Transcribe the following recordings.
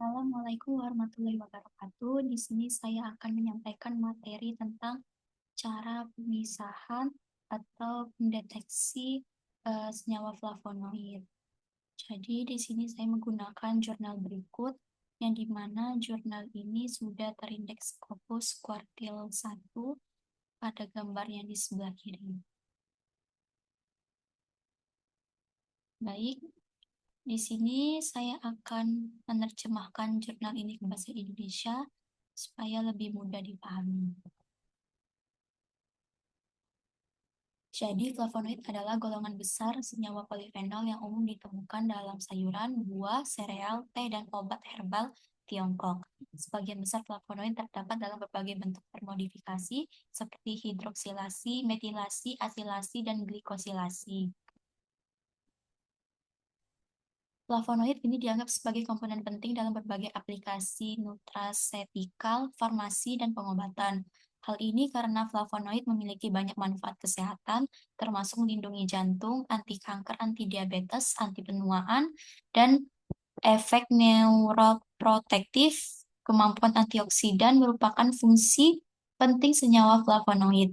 Assalamualaikum warahmatullahi wabarakatuh. Di sini saya akan menyampaikan materi tentang cara pemisahan atau pendeteksi senyawa flavonoid. Jadi di sini saya menggunakan jurnal berikut, yang dimana jurnal ini sudah terindeks Scopus kuartil 1 pada gambar yang di sebelah kiri. Baik, di sini saya akan menerjemahkan jurnal ini ke bahasa Indonesia supaya lebih mudah dipahami. Jadi, flavonoid adalah golongan besar senyawa polifenol yang umum ditemukan dalam sayuran, buah, sereal, teh, dan obat herbal Tiongkok. Sebagian besar flavonoid terdapat dalam berbagai bentuk termodifikasi seperti hidroksilasi, metilasi, asilasi, dan glikosilasi. Flavonoid ini dianggap sebagai komponen penting dalam berbagai aplikasi nutraceutical, farmasi, dan pengobatan. Hal ini karena flavonoid memiliki banyak manfaat kesehatan, termasuk melindungi jantung, anti kanker, anti diabetes, anti penuaan, dan efek neuroprotektif. Kemampuan antioksidan merupakan fungsi penting senyawa flavonoid.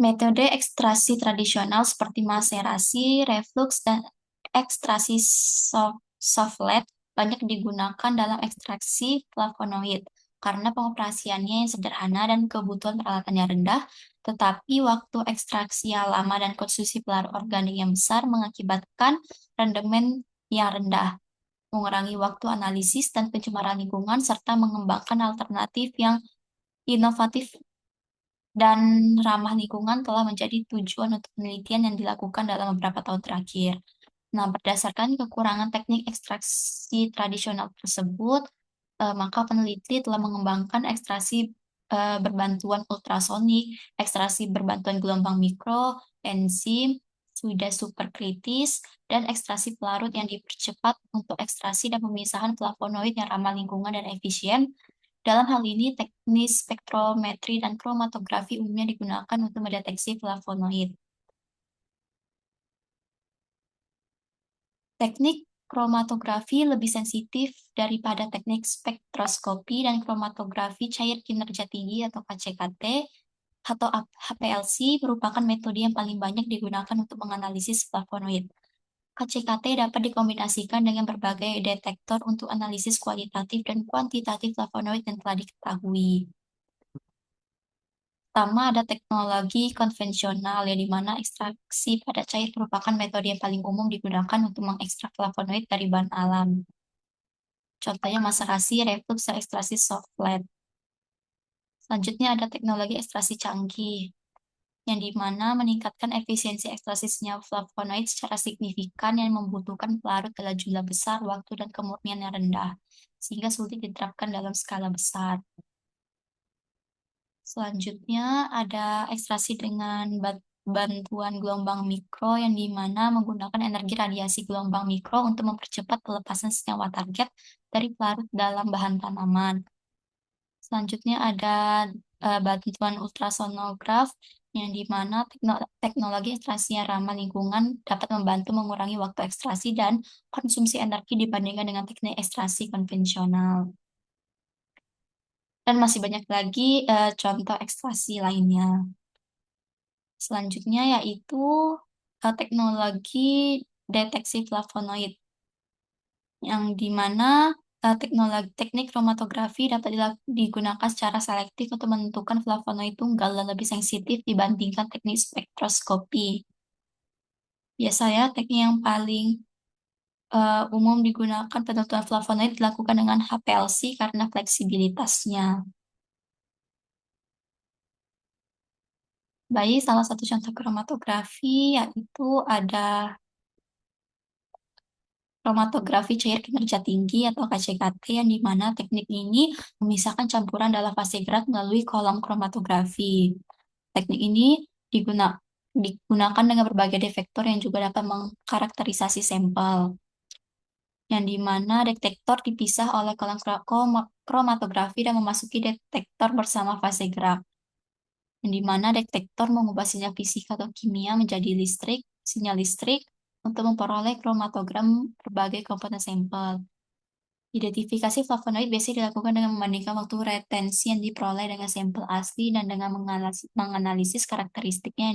Metode ekstraksi tradisional seperti maserasi, reflux, dan ekstraksi softlet banyak digunakan dalam ekstraksi flavonoid karena pengoperasiannya yang sederhana dan kebutuhan peralatannya rendah, tetapi waktu ekstraksi yang lama dan konsumsi pelarut organik yang besar mengakibatkan rendemen yang rendah, mengurangi waktu analisis dan pencemaran lingkungan, serta mengembangkan alternatif yang inovatif dan ramah lingkungan telah menjadi tujuan untuk penelitian yang dilakukan dalam beberapa tahun terakhir. Nah, berdasarkan kekurangan teknik ekstraksi tradisional tersebut, maka peneliti telah mengembangkan ekstraksi berbantuan ultrasonik, ekstraksi berbantuan gelombang mikro, enzim, sudah superkritis, dan ekstraksi pelarut yang dipercepat untuk ekstraksi dan pemisahan flavonoid yang ramah lingkungan dan efisien. Dalam hal ini, teknis spektrometri dan kromatografi umumnya digunakan untuk mendeteksi flavonoid. Teknik kromatografi lebih sensitif daripada teknik spektroskopi dan kromatografi cair kinerja tinggi atau KCKT atau HPLC merupakan metode yang paling banyak digunakan untuk menganalisis flavonoid. KCKT dapat dikombinasikan dengan berbagai detektor untuk analisis kualitatif dan kuantitatif flavonoid yang telah diketahui. Pertama, ada teknologi konvensional, yang dimana ekstraksi pada cair merupakan metode yang paling umum digunakan untuk mengekstrak flavonoid dari bahan alam. Contohnya maserasi, reflux, dan ekstraksi softlet. Selanjutnya ada teknologi ekstraksi canggih, yang dimana meningkatkan efisiensi ekstraksi senyawa flavonoid secara signifikan yang membutuhkan pelarut dalam jumlah besar, waktu dan kemurnian yang rendah, sehingga sulit diterapkan dalam skala besar. Selanjutnya ada ekstraksi dengan bantuan gelombang mikro, yang dimana menggunakan energi radiasi gelombang mikro untuk mempercepat pelepasan senyawa target dari pelarut dalam bahan tanaman. Selanjutnya ada bantuan ultrasonograf, yang dimana teknologi ekstraksi yang ramah lingkungan dapat membantu mengurangi waktu ekstraksi dan konsumsi energi dibandingkan dengan teknik ekstraksi konvensional. Dan masih banyak lagi contoh ekstraksi lainnya. Selanjutnya yaitu teknologi deteksi flavonoid, yang dimana teknik kromatografi dapat digunakan secara selektif untuk menentukan flavonoid tunggal dan lebih sensitif dibandingkan teknik spektroskopi. Biasanya teknik yang paling umum digunakan penentuan flavonoid dilakukan dengan HPLC karena fleksibilitasnya. Baik, salah satu contoh kromatografi yaitu ada kromatografi cair kinerja tinggi atau KCKT, yang dimana teknik ini memisahkan campuran dalam fase gerak melalui kolom kromatografi. Teknik ini digunakan dengan berbagai detektor yang juga dapat mengkarakterisasi sampel, yang dimana detektor dipisah oleh kolom kromatografi dan memasuki detektor bersama fase gerak, yang dimana detektor mengubah sinyal fisika atau kimia menjadi sinyal listrik, untuk memperoleh kromatogram berbagai komponen sampel. Identifikasi flavonoid biasanya dilakukan dengan membandingkan waktu retensi yang diperoleh dengan sampel asli dan dengan menganalisis karakteristiknya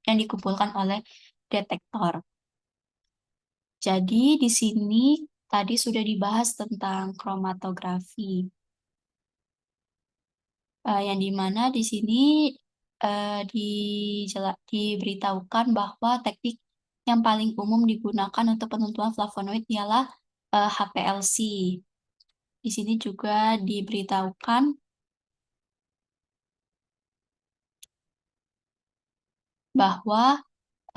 yang dikumpulkan oleh detektor. Jadi di sini tadi sudah dibahas tentang kromatografi, yang dimana di sini diberitahukan bahwa teknik yang paling umum digunakan untuk penentuan flavonoid ialah HPLC. Di sini juga diberitahukan bahwa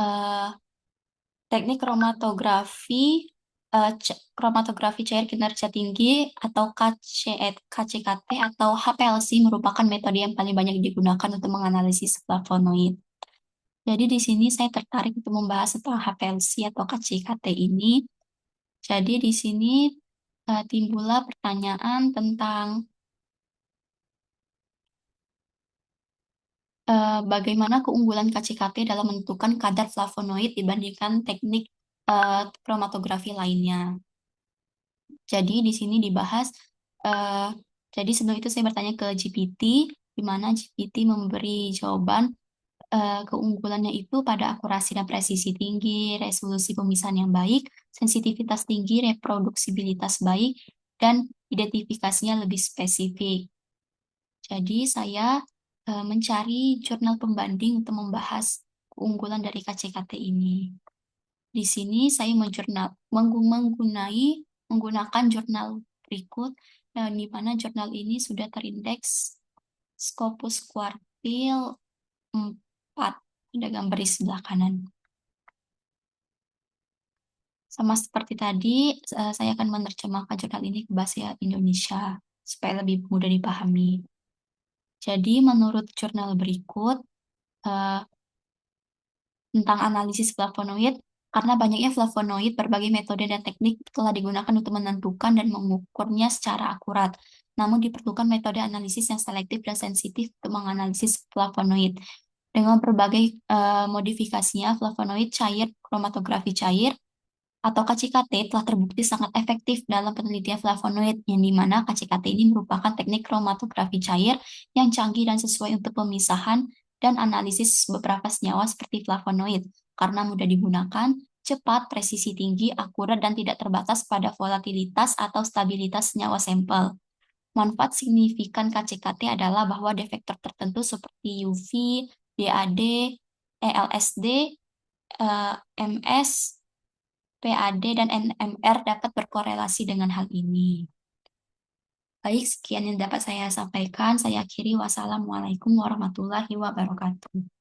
uh, teknik kromatografi cair kinerja tinggi atau KCKT atau HPLC merupakan metode yang paling banyak digunakan untuk menganalisis flavonoid. Jadi di sini saya tertarik untuk membahas tentang HPLC atau KCKT ini. Jadi di sini timbullah pertanyaan tentang bagaimana keunggulan KCKT dalam menentukan kadar flavonoid dibandingkan teknik kromatografi lainnya. Jadi di sini dibahas, eh, jadi sebelum itu saya bertanya ke GPT, di mana GPT memberi jawaban keunggulannya itu pada akurasi dan presisi tinggi, resolusi pemisahan yang baik, sensitivitas tinggi, reproduksibilitas baik, dan identifikasinya lebih spesifik. Jadi saya mencari jurnal pembanding untuk membahas keunggulan dari KCKT ini. Di sini saya menggunakan jurnal berikut, di mana jurnal ini sudah terindeks Scopus Quartile 4, ada gambar di sebelah kanan. Sama seperti tadi, saya akan menerjemahkan jurnal ini ke bahasa Indonesia supaya lebih mudah dipahami. Jadi menurut jurnal berikut, eh, tentang analisis flavonoid, karena banyaknya flavonoid, berbagai metode dan teknik telah digunakan untuk menentukan dan mengukurnya secara akurat. Namun diperlukan metode analisis yang selektif dan sensitif untuk menganalisis flavonoid. Dengan berbagai modifikasinya, flavonoid cair, kromatografi cair, atau KCKT telah terbukti sangat efektif dalam penelitian flavonoid, yang dimana KCKT ini merupakan teknik kromatografi cair yang canggih dan sesuai untuk pemisahan dan analisis beberapa senyawa seperti flavonoid, karena mudah digunakan, cepat, presisi tinggi, akurat, dan tidak terbatas pada volatilitas atau stabilitas senyawa sampel. Manfaat signifikan KCKT adalah bahwa defektor tertentu seperti UV, DAD, ELSD, MS, PAD, dan NMR dapat berkorelasi dengan hal ini. Baik, sekian yang dapat saya sampaikan. Saya akhiri. Wassalamualaikum warahmatullahi wabarakatuh.